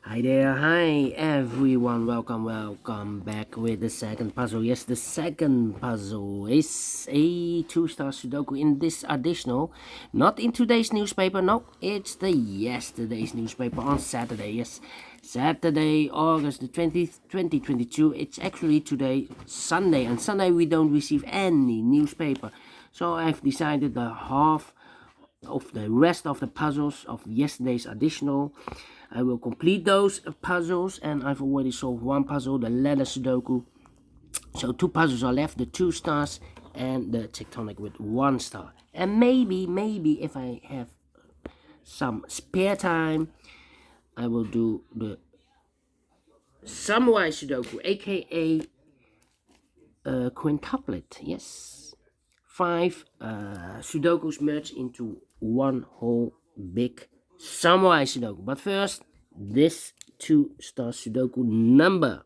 Hi there, hi everyone, welcome back with the second puzzle. Yes, the second puzzle is a two-star Sudoku in this additional, not in today's newspaper, no, it's the yesterday's newspaper on Saturday, yes, Saturday, August the 20th, 2022, it's actually today, Sunday, and Sunday we don't receive any newspaper, so I've decided the half of the rest of the puzzles of yesterday's additional. I will complete those puzzles, and I've already solved one puzzle, the letter Sudoku. So two puzzles are left, the 2 stars and the tectonic with 1 star. And maybe if I have some spare time, I will do the samurai Sudoku, aka quintuplet. Yes, 5 Sudokus merged into one whole big samurai Sudoku. But first, this 2-star Sudoku number.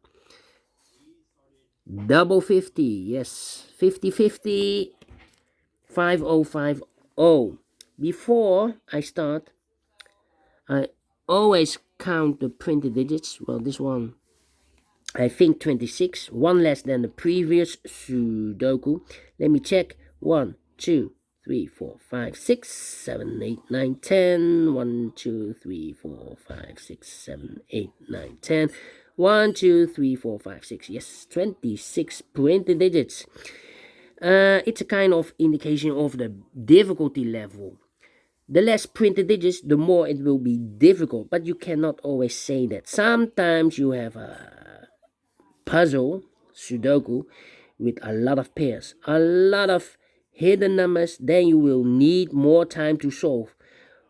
Double 50, yes, 50-50, 5050. Before I start, I always count the printed digits. Well, this one, I think 26, one less than the previous Sudoku. Let me check. 1, 2, 3, 4, 5, 6, 7, 8, 9, 10. 1, 2, 3, 4, 5, 6, 7, 8, 9, 10. 1, 2, 3, 4, 5, 6. Yes, 26 printed digits. It's a kind of indication of the difficulty level. The less printed digits, the more it will be difficult, but you cannot always say that. Sometimes you have a puzzle, Sudoku, with a lot of pairs, a lot of hidden numbers, then you will need more time to solve.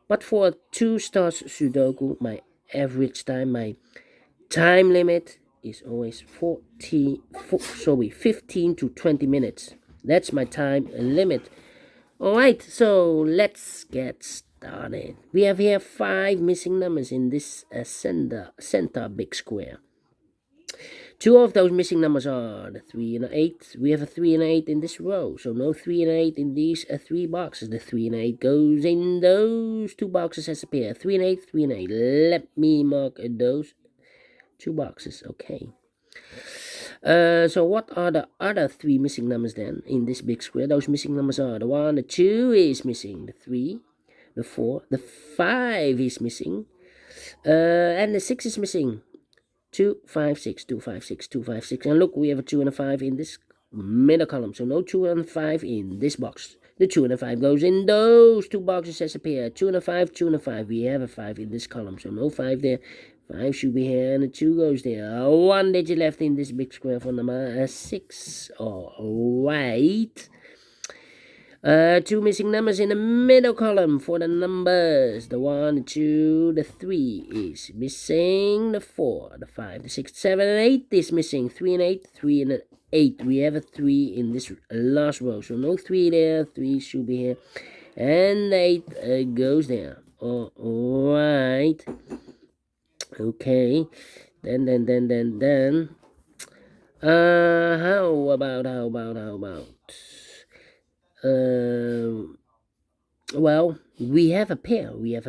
But for a 2 stars Sudoku, my average time, my time limit is always 15 to 20 minutes. That's my time limit. Alright, so let's get started. We have here 5 missing numbers in this center big square. 2 of those missing numbers are the 3 and the 8. We have a 3 and 8 in this row, so no 3 and 8 in these 3 boxes. The 3 and 8 goes in those 2 boxes as a pair. 3 and 8, 3 and 8. Let me mark those 2 boxes, okay. So what are the other 3 missing numbers then in this big square? Those missing numbers are the 1, the 2 is missing, the 3, the 4, the 5 is missing, and the 6 is missing. 2, 5, 6, 2, 5, 6, 2, 5, 6. And look, we have a 2 and a 5 in this middle column. So no 2 and 5 in this box. The 2 and a 5 goes in those 2 boxes as a pair. 2 and a 5, 2 and a 5. We have a 5 in this column. So no 5 there. 5 should be here and a 2 goes there. 1 digit left in this big square for number 6. Alright. 2 missing numbers in the middle column for the numbers. The 1, the 2, the 3 is missing. The 4, the 5, the 6, 7, and 8 is missing. 3 and 8, 3 and 8. We have a 3 in this last row. So no 3 there. 3 should be here. And 8 goes there. Alright. Okay. Then. How about? Well, we have a pair. We have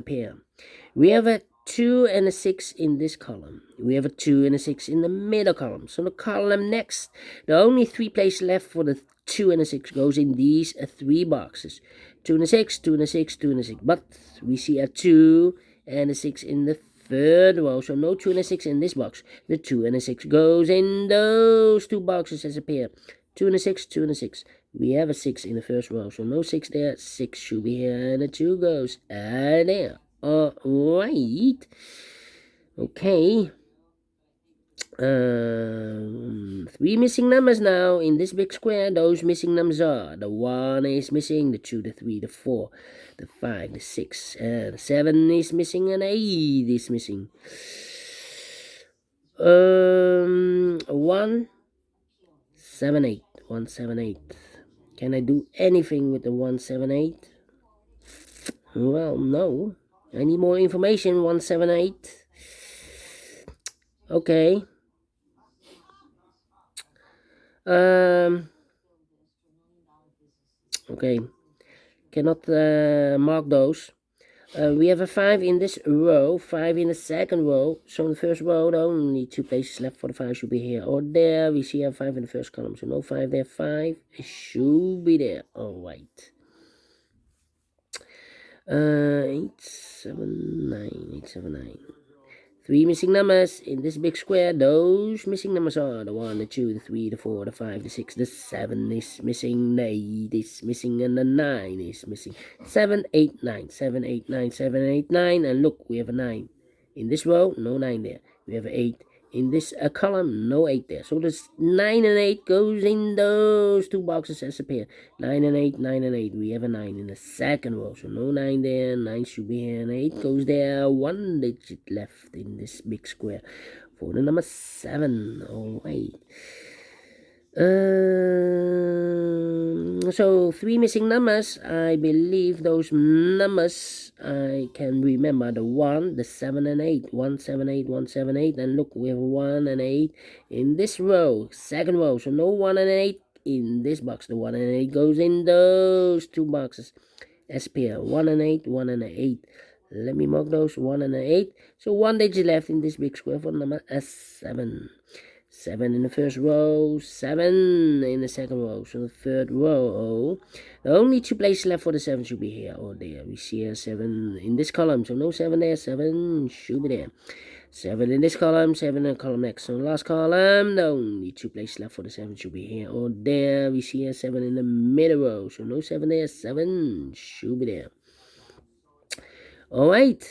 a 2 and a 6 in this column. We have a 2 and a 6 in the middle column. So the column next, the only 3 places left for the 2 and a 6 goes in these 3 boxes. 2 and a 6, 2 and a 6, 2 and a 6. But we see a 2 and a 6 in the third row. So no 2 and a 6 in this box. The 2 and a 6 goes in those 2 boxes as a pair. 2 and a 6, 2 and a 6. We have a 6 in the first row, so no 6 there. 6 should be here, and a 2 goes there. Alright. Okay. 3 missing numbers now in this big square. Those missing numbers are the 1 is missing, the 2, the 3, the 4, the 5, the 6, and the 7 is missing, and 8 is missing. 1, 7, 8. 1, 7, 8. Can I do anything with the 178? Well, no. I need more information. 178. Okay. Okay. Cannot mark those. We have a 5 in this row, 5 in the second row. So in the first row, the only 2 places left for the 5 should be here or there. We see a 5 in the first column, so no 5 there. 5 should be there. All right. 8, 7, 9, 8, 7, 9. 3 missing numbers in this big square. Those missing numbers are the 1, the 2, the 3, the 4, the 5, the 6, the 7 is missing, the 8 is missing, and the 9 is missing. 7, 8, 9, 7, 8, 9, 7, 8, 9, and look, we have a 9. In this row, no 9 there. We have an 8. In this column, no 8 there. So this 9 and 8 goes in those 2 boxes as a pair. 9 and 8, 9 and 8. We have a 9 in the second row. So no 9 there. 9 should be here and 8 goes there. 1 digit left in this big square for the number 7. All right. So 3 missing numbers. I believe those numbers I can remember. The 1, the 7 and 8. 1, 7, 8, 1, 7, 8. And look, we have 1 and 8 in this row. Second row. So no 1 and 8 in this box. The 1 and 8 goes in those 2 boxes. As pair. 1 and 8, 1 and 8. Let me mark those 1 and 8. So 1 digit left in this big square for number 7. 7 in the first row, 7 in the second row. So the third row, the only 2 places left for the 7 should be here or there. We see a 7 in this column, so no 7 there. 7 should be there. 7 in this column, 7 in the column next. So the last column, the only 2 places left for the 7 should be here or there. We see a 7 in the middle row, so no 7 there. 7 should be there. All right.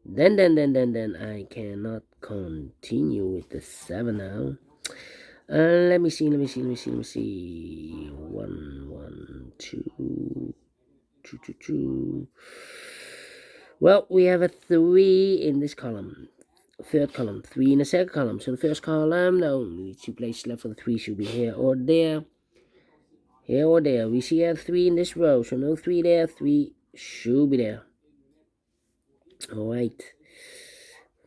Then I cannot continue with the 7 now. Let me see. 1, 2, 2. Well, we have a 3 in this column. Third column, 3 in the second column. So the first column, the only 2 places left for the 3 should be here or there. Here or there. We see a 3 in this row, so no 3 there. 3 should be there. All right.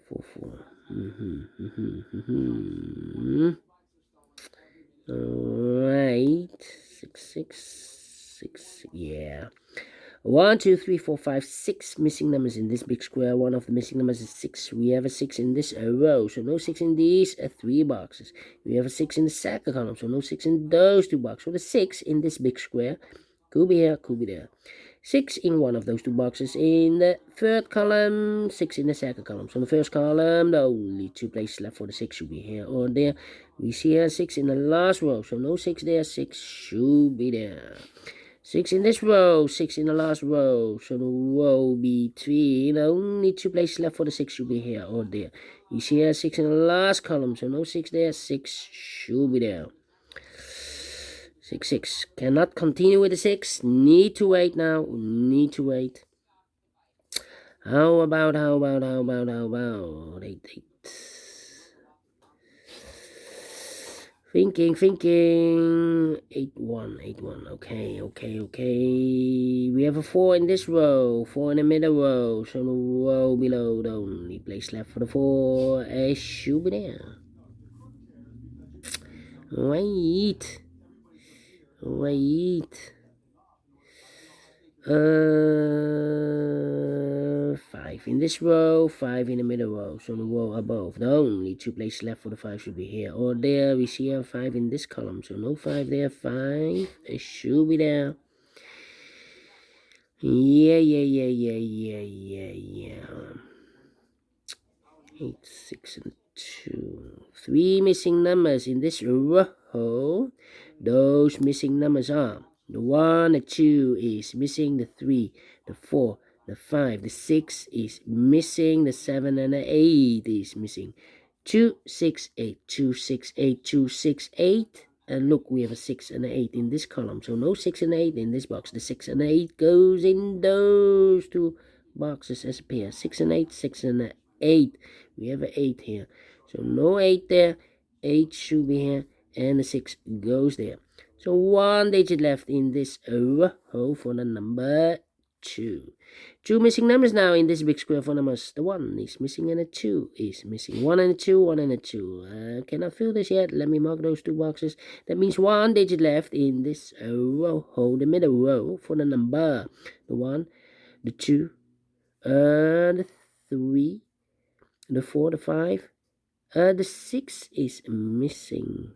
4, 4. Alright. 6. Yeah. 1, 2, 3, 4, 5, 6 missing numbers in this big square. One of the missing numbers is 6. We have a 6 in this row, so no 6 in these 3 boxes. We have a 6 in the second column, so no 6 in those 2 boxes. So the 6 in this big square could be here, could be there. 6 in one of those 2 boxes. In the third column, 6 in the second column. So in the first column, the only 2 places left for the 6 should be here or there. We see here 6 in the last row, so no 6 there. 6 should be there. 6 in this row, 6 in the last row. So the row between, only 2 places left for the 6 should be here or there. You see here 6 in the last column, so no 6 there. 6 should be there. 6. Cannot continue with the 6. Need to wait now. Need to wait. How about 8. Thinking. 8, 1. Okay. We have a 4 in this row. 4 in the middle row. So the row below, the only place left for the 4 should be there. Wait. 5 in this row, 5 in the middle row, so the row above. The only 2 places left for the 5 should be here or there. We see a 5 in this column, so no 5 there. 5 should be there. Yeah. 8, 6, and 2. 3 missing numbers in this row. Those missing numbers are the 1, the 2 is missing, the 3, the 4, the 5, the 6 is missing, the 7 and the 8 is missing. 2, 6, 8, 2, 6, 8, 2, 6, 8. And look, we have a 6 and an 8 in this column. So no 6 and 8 in this box. The 6 and 8 goes in those 2 boxes as a pair. 6 and 8, 6 and 8. We have an 8 here. So no 8 there. 8 should be here. And the 6 goes there. So 1 digit left in this row for the number 2. 2 missing numbers now in this big square for numbers. The 1 is missing and the 2 is missing. 1 and a 2, 1 and a 2. Cannot fill this yet. Let me mark those 2 boxes. That means 1 digit left in this row, the middle row for the number. The 1, the 2, The 3, the 4, the 5, the 6 is missing.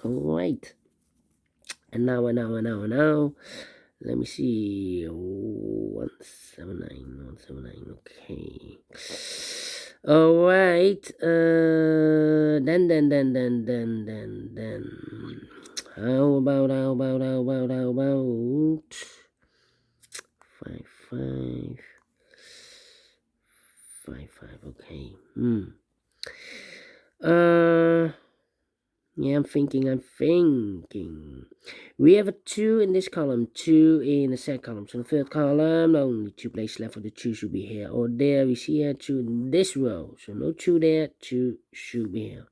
Alright. And now, let me see. 179, okay. Alright. Then. How about 5, 5, okay. Yeah, I'm thinking. We have a 2 in this column, 2 in the second column. So the third column, only 2 places left for the 2 should be here. Or there, we see here 2 in this row. So no 2 there, 2 should be here.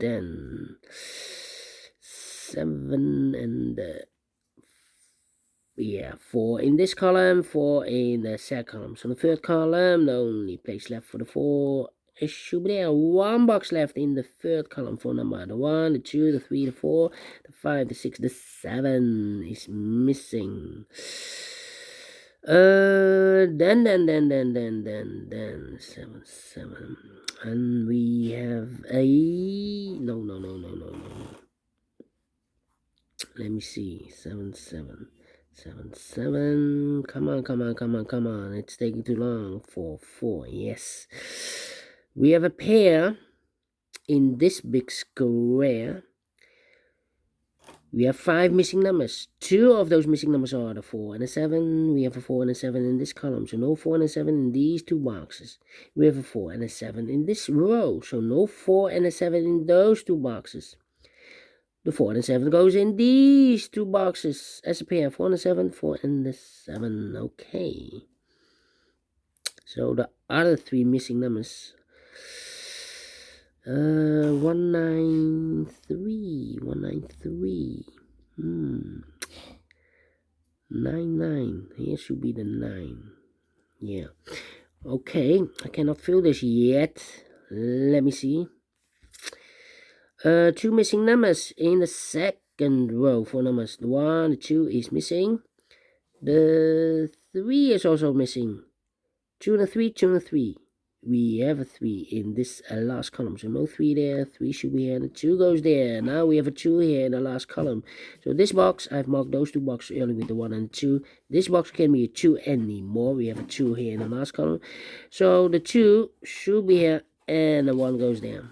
Then 7 and 4 in this column, 4 in the second column. So the third column, the only place left for the 4 it should be there. 1 box left in the third column for number. The 1, the 2, the 3, the 4, the 5, the 6, the 7 is missing. Then 7, and we have a no. Let me see. 7. Come on. It's taking too long. 4. Yes. We have a pair in this big square. We have 5 missing numbers. 2 of those missing numbers are the 4 and the 7. We have a 4 and a 7 in this column, so no 4 and a 7 in these 2 boxes. We have a 4 and a 7 in this row, so no 4 and a 7 in those 2 boxes. The 4 and the 7 goes in these 2 boxes as a pair. 4 and the 7, 4 and the 7. Okay. So the other 3 missing numbers. 193. 99. Here should be the 9. Yeah. Okay. I cannot fill this yet. Let me see. 2 missing numbers in the second row for numbers. The 1, the 2 is missing. The 3 is also missing. 2 and a 3, 2 and a 3. We have a 3 in this last column, so no 3 there. 3 should be here, the 2 goes there. Now we have a 2 here in the last column. So this box, I've marked those 2 boxes earlier with the 1 and the 2. This box can be a 2 anymore. We have a 2 here in the last column. So the 2 should be here, and the 1 goes there.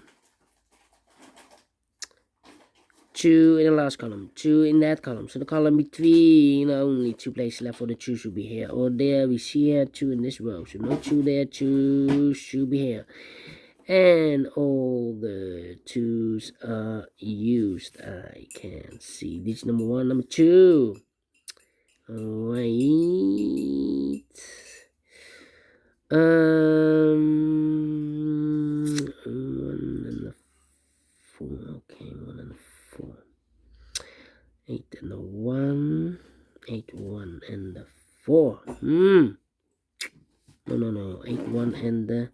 2 in the last column, 2 in that column. So the column between, only 2 places left for the 2 should be here. Or there, we see here 2 in this row. So no 2 there, 2 should be here. And all the 2's are used. I can see digit number 1, number 2. Alright. 1 and the 4. Okay, 1 and the 4. 8 and the 1. 8, 1 and the 4. No. 8, 1 and the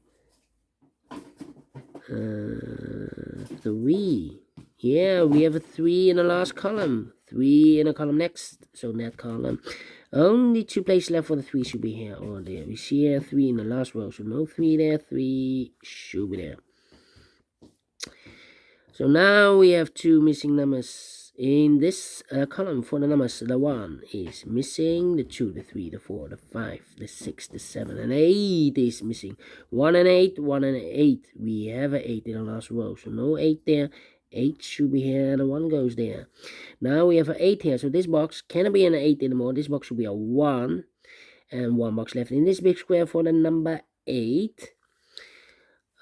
3. Yeah, we have a 3 in the last column. 3 in the column next. So in that column, only 2 places left for the 3 should be here or there. We see here 3 in the last row. So no 3 there. 3 should be there. So now we have 2 missing numbers in this column for the numbers. The 1 is missing, the 2, the 3, the 4, the 5, the 6, the 7, and 8 is missing. 1 and 8, 1 and 8. We have an 8 in the last row, so no 8 there. 8 should be here, the 1 goes there. Now we have an 8 here, so this box cannot be an 8 anymore. This box should be a 1, and 1 box left in this big square for the number 8.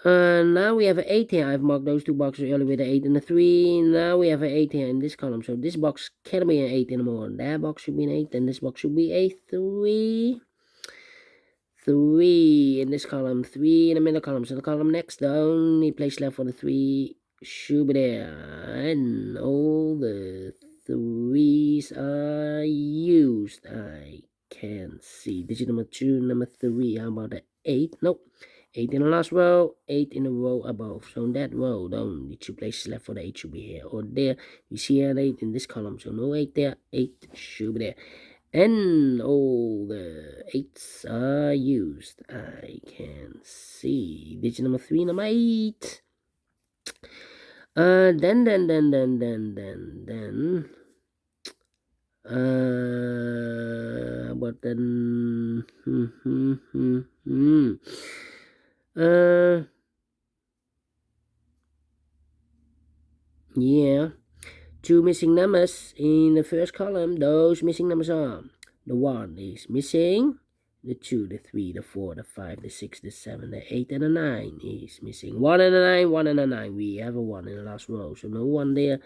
Now we have an 8 here. I've marked those 2 boxes earlier with the 8 and the 3. Now we have an 8 here in this column. So this box can't be an 8 anymore. That box should be an 8, and this box should be a 3. 3 in this column. 3 in the middle column. So the column next, the only place left for the 3 should be there. And all the 3's are used. I can see. Digit number 2, number 3. How about the 8? Nope. 8 in the last row, 8 in the row above. So in that row, the only 2 places left for the 8 should be here or there. You see an 8 in this column, so no 8 there. 8 should be there. and all the 8s are used. I can see digit number 3, number 8. Then but then yeah, 2 missing numbers in the first column. Those missing numbers are: the 1 is missing, the 2, the 3, the 4, the 5, the 6, the 7, the 8, and the 9 is missing. 1 and a 9, 1 and a 9. We have a 1 in the last row, so no 1 there.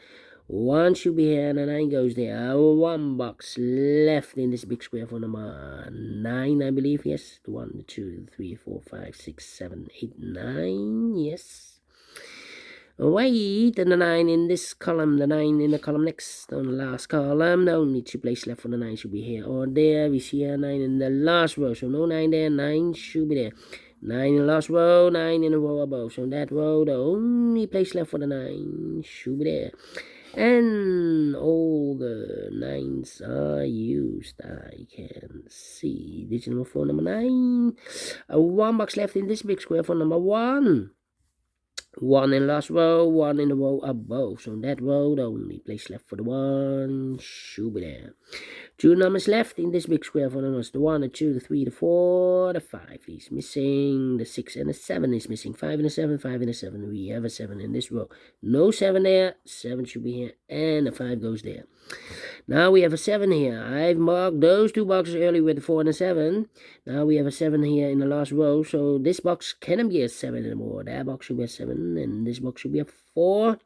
1 should be here, and a 9 goes there. 1 box left in this big square for number 9, I believe. Yes, the 1, the 2, the 3, 4, 5, 6, 7, 8, 9. Yes. Alright, and the 9 in this column, the 9 in the column next, on the last column. The only 2 places left for the 9 should be here or there. We see a 9 in the last row, so no 9 there. 9 should be there. 9 in the last row, 9 in the row above. So in that row, the only place left for the 9 should be there. And all the 9s are used. I can see digit number 4, number 9. 1 box left in this big square for number 1. 1 in the last row, 1 in the row above. So in that row, the only place left for the 1 should be there. 2 numbers left in this big square for numbers: the 1, the 2, the 3, the 4, the 5 is missing, the 6 and the 7 is missing. 5 and the 7, 5 and the 7. We have a 7 in this row. No 7 there. 7 should be here, and the 5 goes there. Now we have a 7 here. I've marked those 2 boxes earlier with the 4 and the 7. Now we have a 7 here in the last row, so this box cannot be a 7 anymore. That box should be a 7, and this box should be a 4.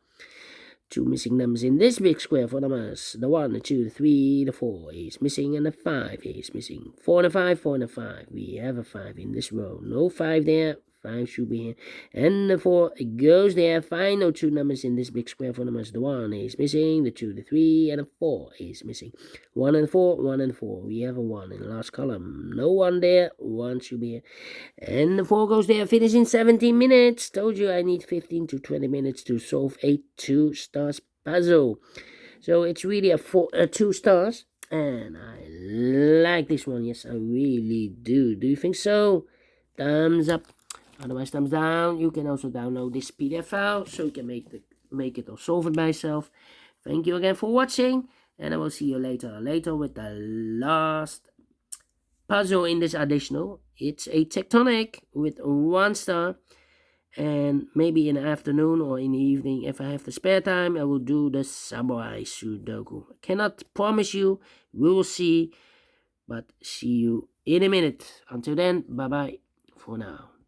2 missing numbers in this big square for numbers: the 1, the 2, the 3, the 4 is missing, and the 5 is missing. 4 and a 5, 4 and a 5. We have a 5 in this row. No 5 there. 5 should be here, and the 4 goes there. Final 2 numbers in this big square for numbers: the 1 is missing, the 2, the 3, and the 4 is missing. 1 and 4, 1 and 4. We have a 1 in the last column. No 1 there. 1 should be here, and the 4 goes there. Finish in 17 minutes. Told you I need 15 to 20 minutes to solve a 2 stars puzzle. So it's really a 2 stars, and I like this one. Yes, I really do. Do you think so? Thumbs up. Otherwise, thumbs down. You can also download this PDF file so you can make it or solve it by yourself. Thank you again for watching, and I will see you later with the last puzzle in this additional. It's a tectonic with 1 star, and maybe in the afternoon or in the evening, if I have the spare time, I will do the Samurai Sudoku. I cannot promise you. We will see, but see you in a minute. Until then, bye bye for now.